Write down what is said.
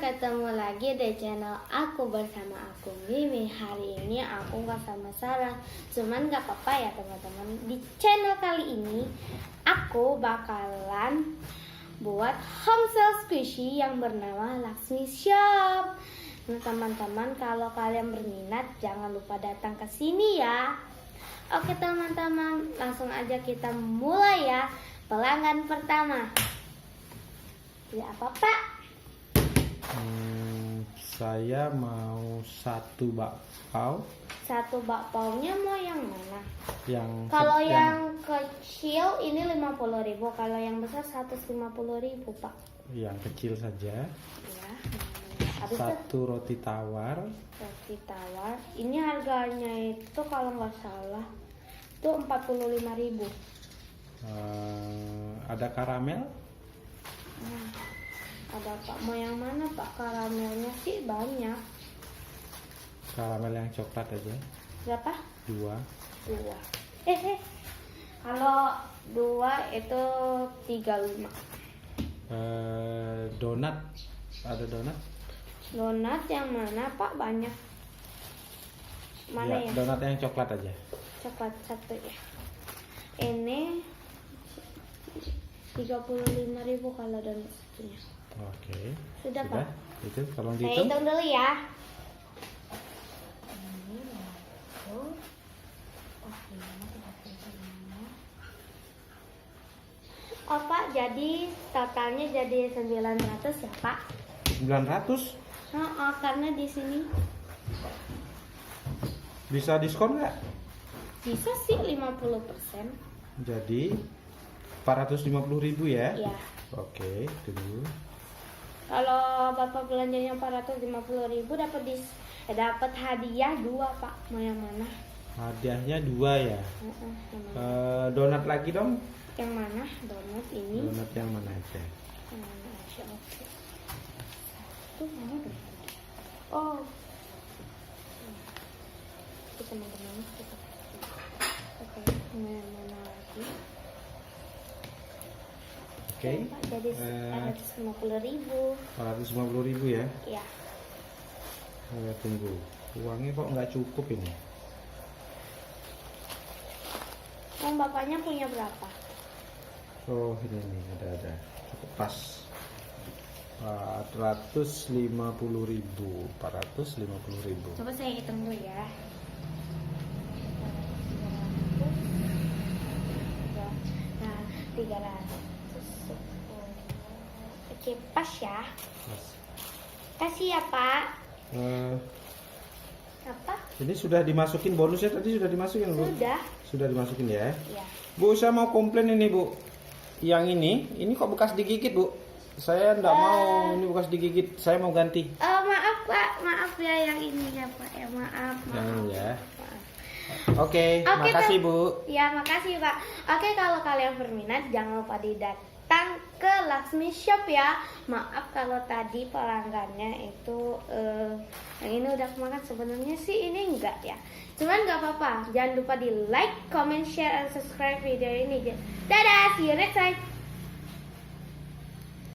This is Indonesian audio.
ketemu lagi di channel aku bersama aku Mimi. Hari ini aku gak sama Sarah, cuman gak apa-apa ya teman-teman. Di channel kali ini aku bakalan buat home sale squishy yang bernama Laksmi Shop. Nah teman-teman, kalau kalian berminat jangan lupa datang ke sini ya. Oke teman-teman, langsung aja kita mulai ya. Pelanggan pertama, ya apa Pak? Saya mau satu bakpao. Satu bakpaunya mau yang mana? Kalau yang kecil ini 50.000, kalau yang besar 150.000 Pak. Yang kecil saja. Ya. Habis Satu roti tawar. Roti tawar. Ini harganya itu kalau nggak salah itu 45.000. Ada karamel. Nah, ada Pak, mau yang mana Pak? Karamelnya sih banyak. Karamel yang coklat aja. Berapa? 2. Kalau 2 itu 35. Donat. Ada donat? Donat yang mana Pak? Banyak. Mana ya? Donat yang coklat aja. Coklat satu ya. Ini 35.000 kalau donat satunya. Oke. Sudah Pak? Itu tolong Saya dihitung. hitung dulu ya. Oh Pak, jadi totalnya jadi 900 ya Pak? 900. Karena di sini Bisa diskon nggak? bisa sih 50%. Jadi 450.000 ya? Ya. Oke, tunggu. Kalau Bapak belanjanya 450.000 dapat hadiah 2 Pak. Mau yang mana? Hadiahnya 2 ya. Yang mana? Donat lagi dong. Yang mana? Donat ini. Donat yang mana aja? Yang mana aja? Oke. Itu mana donat? Oh. Itu teman-teman kita. Oke, yang mana lagi? Oke. Pak, jadi 450.000. 450.000 ya. Ya. Tunggu. Uangnya kok nggak cukup ini? Yang bapaknya punya berapa? Oh ini nih ada cukup pas. 450.000. Coba saya hitung dulu ya. Nah, 300. Oke, pas ya. Kasih ya Pak. Apa? Ini sudah dimasukin bonusnya tadi sudah dimasukin Bu? Sudah. Sudah dimasukin ya. Ya. Bu, saya mau komplain ini Bu. Yang ini kok bekas digigit Bu? Saya enggak mau ini bekas digigit. Saya mau ganti. Maaf Pak, maaf ya yang ini ya Pak. Ya maaf. Yang ini ya. Maaf. Oke, makasih Bu. Ya, makasih Pak. Oke, kalau kalian berminat jangan lupa datang ke Laksmi Shop ya. Maaf kalau tadi pelanggannya itu yang ini udah kemakan, sebenarnya sih ini enggak ya. Cuman nggak apa-apa. Jangan lupa di like, comment, share, and subscribe video ini. Dadah, see you next time.